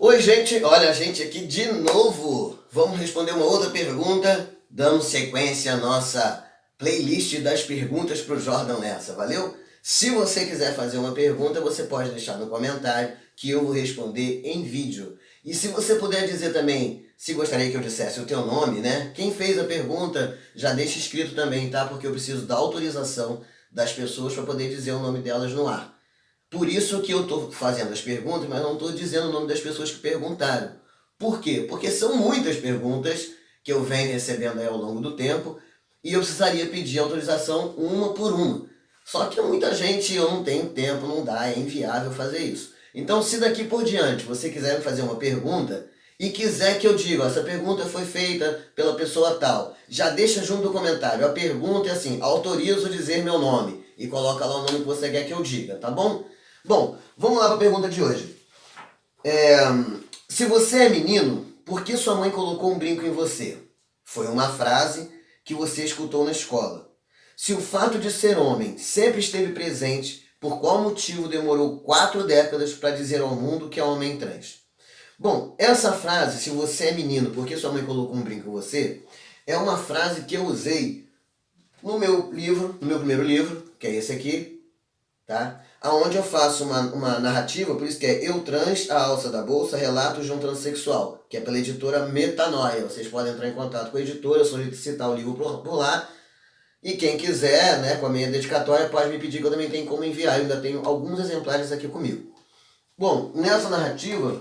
Oi, gente, olha a gente aqui de novo. Vamos responder uma outra pergunta, dando sequência à nossa playlist das perguntas para o Jordan Lessa, valeu? Se você quiser fazer uma pergunta, você pode deixar no comentário que eu vou responder em vídeo. E se você puder dizer também, se gostaria que eu dissesse o teu nome, né? Quem fez a pergunta, já deixa escrito também, tá? Porque eu preciso da autorização das pessoas para poder dizer o nome delas no ar. Por isso que eu estou fazendo as perguntas, mas não estou dizendo o nome das pessoas que perguntaram. Por quê? Porque são muitas perguntas que eu venho recebendo aí ao longo do tempo e eu precisaria pedir autorização uma por uma. Só que muita gente, eu não tenho tempo, não dá, é inviável fazer isso. Então, se daqui por diante você quiser me fazer uma pergunta e quiser que eu diga, essa pergunta foi feita pela pessoa tal, já deixa junto no comentário. A pergunta é assim, autorizo dizer meu nome e coloca lá o nome que você quer que eu diga, tá bom? Bom, vamos lá para a pergunta de hoje. Se você é menino, por que sua mãe colocou um brinco em você? Foi uma frase que você escutou na escola. Se o fato de ser homem sempre esteve presente, por qual motivo demorou 4 décadas para dizer ao mundo que é homem trans? Bom, essa frase, se você é menino, por que sua mãe colocou um brinco em você, é uma frase que eu usei no meu livro, no meu primeiro livro, que é esse aqui, tá? Aonde eu faço uma narrativa, por isso que é Eu Trans, a Alça da Bolsa, Relatos de um Transsexual, que é pela editora Metanoia. Vocês podem entrar em contato com a editora, solicitar o livro por lá. E quem quiser, né, com a minha dedicatória, pode me pedir que eu também tenho como enviar. Eu ainda tenho alguns exemplares aqui comigo. Bom, nessa narrativa,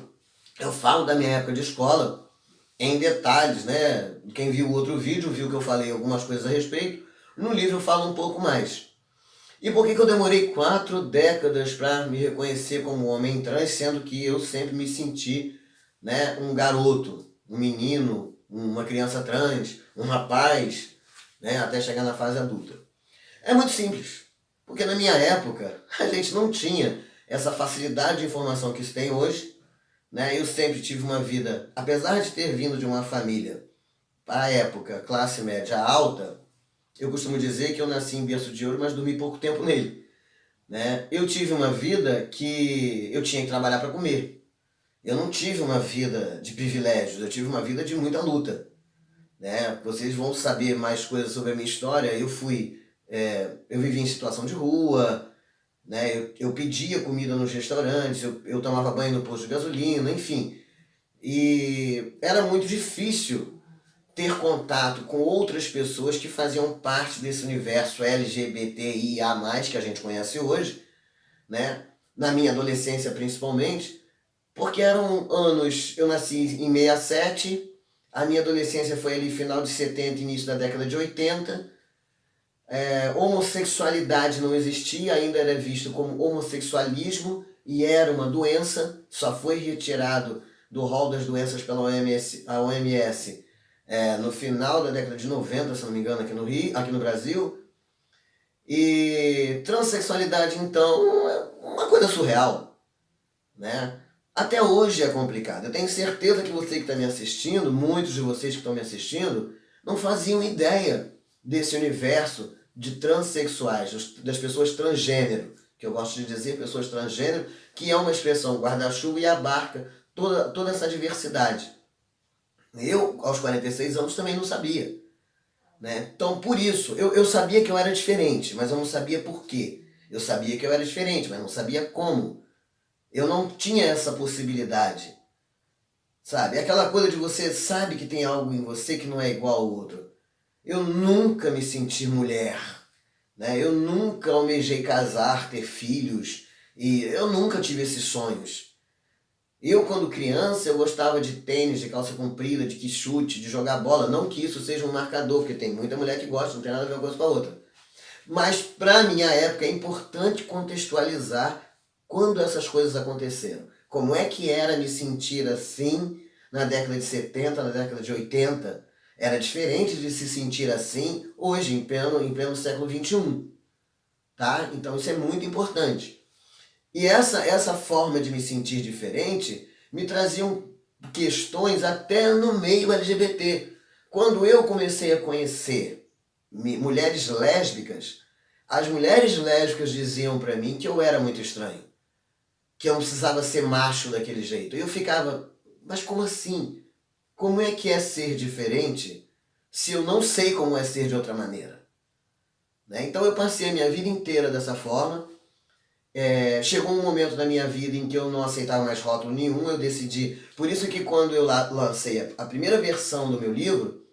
eu falo da minha época de escola em detalhes, né? Quem viu o outro vídeo viu que eu falei algumas coisas a respeito. No livro eu falo um pouco mais. E por que eu demorei 4 décadas para me reconhecer como homem trans, sendo que eu sempre me senti, né, um garoto, um menino, uma criança trans, um rapaz, né, até chegar na fase adulta? É muito simples, porque na minha época a gente não tinha essa facilidade de informação que se tem hoje, né? Eu sempre tive uma vida, apesar de ter vindo de uma família, à época, classe média alta. Eu costumo dizer que eu nasci em berço de ouro, mas dormi pouco tempo nele, né? Eu tive uma vida que eu tinha que trabalhar para comer. Eu não tive uma vida de privilégios, eu tive uma vida de muita luta, né? Vocês vão saber mais coisas sobre a minha história. Eu vivi em situação de rua, né? Eu pedia comida nos restaurantes, eu tomava banho no posto de gasolina, enfim. E era muito difícil ter contato com outras pessoas que faziam parte desse universo LGBTIA+, que a gente conhece hoje, né? Na minha adolescência principalmente, porque eram anos, eu nasci em 67, a minha adolescência foi ali final de 70, início da década de 80, homossexualidade não existia, ainda era visto como homossexualismo e era uma doença, só foi retirado do rol das doenças pela OMS no final da década de 90, se não me engano, aqui no Brasil. E transexualidade, então, é uma coisa surreal, né? Até hoje é complicado. Eu tenho certeza que você que está me assistindo, muitos de vocês que estão me assistindo, não faziam ideia desse universo de transexuais, das pessoas transgênero, que eu gosto de dizer pessoas transgênero, que é uma expressão guarda-chuva e abarca toda essa diversidade. Eu, aos 46 anos, também não sabia, né? Então, por isso, eu sabia que eu era diferente, mas eu não sabia por quê. Eu sabia que eu era diferente, mas não sabia como. Eu não tinha essa possibilidade, sabe? Aquela coisa de você sabe que tem algo em você que não é igual ao outro. Eu nunca me senti mulher, né? Eu nunca almejei casar, ter filhos, e eu nunca tive esses sonhos. Eu, quando criança, eu gostava de tênis, de calça comprida, de chute, de jogar bola. Não que isso seja um marcador, porque tem muita mulher que gosta, não tem nada a ver uma coisa com a outra. Mas, para minha época, é importante contextualizar quando essas coisas aconteceram. Como é que era me sentir assim na década de 70, na década de 80? Era diferente de se sentir assim hoje, em pleno século XXI. Tá? Então isso é muito importante. E essa forma de me sentir diferente me traziam questões até no meio LGBT. Quando eu comecei a conhecer mulheres lésbicas, as mulheres lésbicas diziam para mim que eu era muito estranho, que eu não precisava ser macho daquele jeito. Eu ficava, mas como assim? Como é que é ser diferente se eu não sei como é ser de outra maneira? Né? Então eu passei a minha vida inteira dessa forma. Chegou um momento da minha vida em que eu não aceitava mais rótulo nenhum, eu decidi... Por isso que quando eu lancei a primeira versão do meu livro,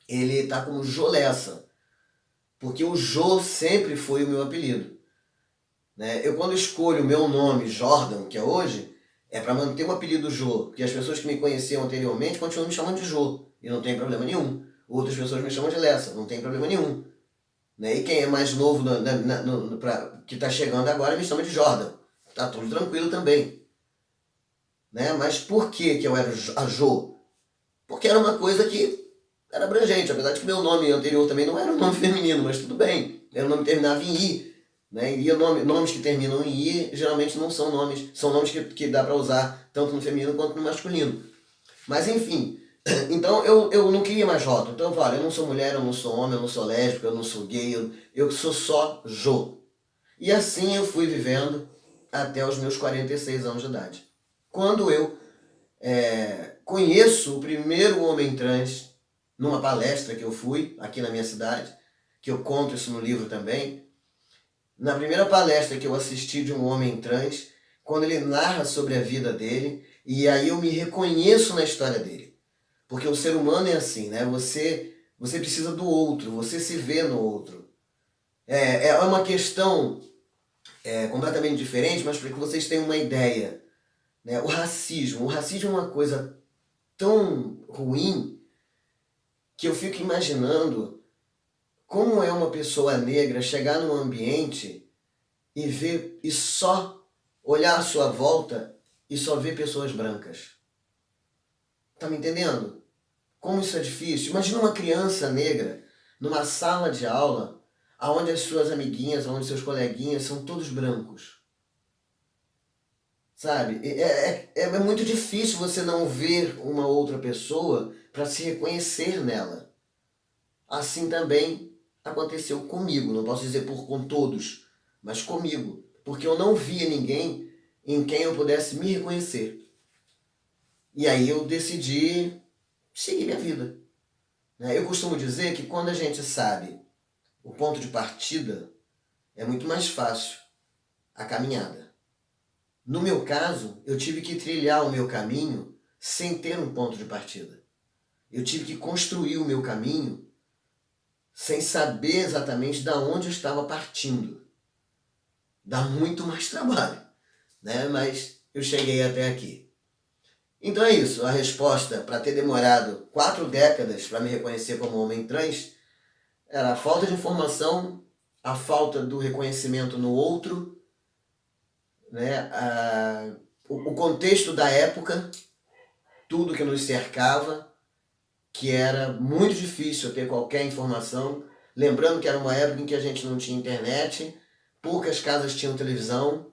ele está como Jô Lessa, porque o Jô sempre foi o meu apelido. Né? Eu quando escolho o meu nome, Jordan, que é hoje, é para manter o apelido Jô, porque as pessoas que me conheciam anteriormente continuam me chamando de Jô, e não tem problema nenhum. Outras pessoas me chamam de Lessa, não tem problema nenhum. Né? E quem é mais novo que está chegando agora me chama de Jordan. Tá tudo tranquilo também. Né? Mas por que eu era a Jô? Porque era uma coisa que era abrangente, apesar de que meu nome anterior também não era um nome feminino, mas tudo bem. Era um nome que terminava em I. Né? E nomes que terminam em I geralmente não são nomes, são nomes que dá para usar tanto no feminino quanto no masculino. Mas enfim, então eu não queria mais rótulo. Então eu falo, eu não sou mulher, eu não sou homem, eu não sou lésbico, eu não sou gay, eu sou só Jô. E assim eu fui vivendo até os meus 46 anos de idade. Quando eu conheço o primeiro homem trans numa palestra que eu fui aqui na minha cidade, que eu conto isso no livro também. Na primeira palestra que eu assisti de um homem trans, quando ele narra sobre a vida dele, e aí eu me reconheço na história dele. Porque o ser humano é assim, né? Você precisa do outro, você se vê no outro. É uma questão completamente diferente, mas para que vocês tenham uma ideia. Né? O racismo é uma coisa tão ruim que eu fico imaginando como é uma pessoa negra chegar num ambiente e ver e só olhar à sua volta e só ver pessoas brancas. Tá me entendendo? Como isso é difícil. Imagina uma criança negra numa sala de aula onde as suas amiguinhas, onde seus coleguinhas são todos brancos. Sabe? É muito difícil você não ver uma outra pessoa para se reconhecer nela. Assim também aconteceu comigo, não posso dizer com todos, mas comigo, porque eu não via ninguém em quem eu pudesse me reconhecer. E aí eu decidi seguir minha vida. Eu costumo dizer que quando a gente sabe o ponto de partida, é muito mais fácil a caminhada. No meu caso, eu tive que trilhar o meu caminho sem ter um ponto de partida. Eu tive que construir o meu caminho sem saber exatamente de onde eu estava partindo. Dá muito mais trabalho, né? Mas eu cheguei até aqui. Então é isso, a resposta para ter demorado 4 décadas para me reconhecer como homem trans era a falta de informação, a falta do reconhecimento no outro, né? O contexto da época, tudo que nos cercava, que era muito difícil ter qualquer informação. Lembrando que era uma época em que a gente não tinha internet, poucas casas tinham televisão,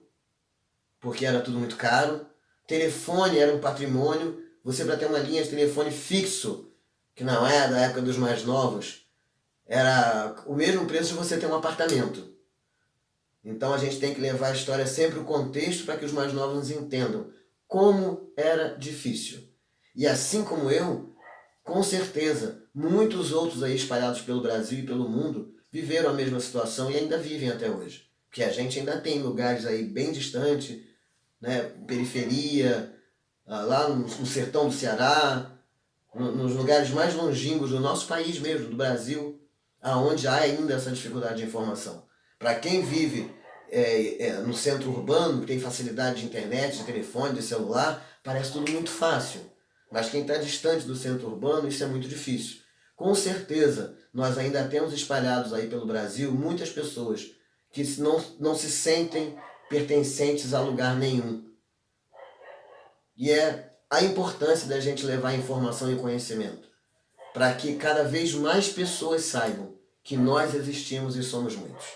porque era tudo muito caro. Telefone era um patrimônio. Você, para ter uma linha de telefone fixo, que não é da época dos mais novos, era o mesmo preço de você ter um apartamento. Então a gente tem que levar a história sempre o contexto para que os mais novos nos entendam como era difícil. E assim como eu, com certeza, muitos outros aí espalhados pelo Brasil e pelo mundo viveram a mesma situação e ainda vivem até hoje. Porque a gente ainda tem lugares aí bem distantes, né, periferia, lá no sertão do Ceará, nos lugares mais longínquos do nosso país mesmo, do Brasil, aonde há ainda essa dificuldade de informação. Para quem vive no centro urbano, que tem facilidade de internet, de telefone, de celular, parece tudo muito fácil. Mas quem está distante do centro urbano, isso é muito difícil. Com certeza, nós ainda temos espalhados aí pelo Brasil muitas pessoas que não se sentem pertencentes a lugar nenhum. E é a importância da gente levar informação e conhecimento, para que cada vez mais pessoas saibam que nós existimos e somos muitos.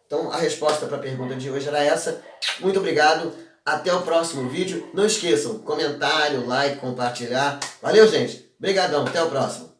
Então a resposta para a pergunta de hoje era essa. Muito obrigado. Até o próximo vídeo. Não esqueçam, comentário, like, compartilhar. Valeu, gente. Obrigadão. Até o próximo.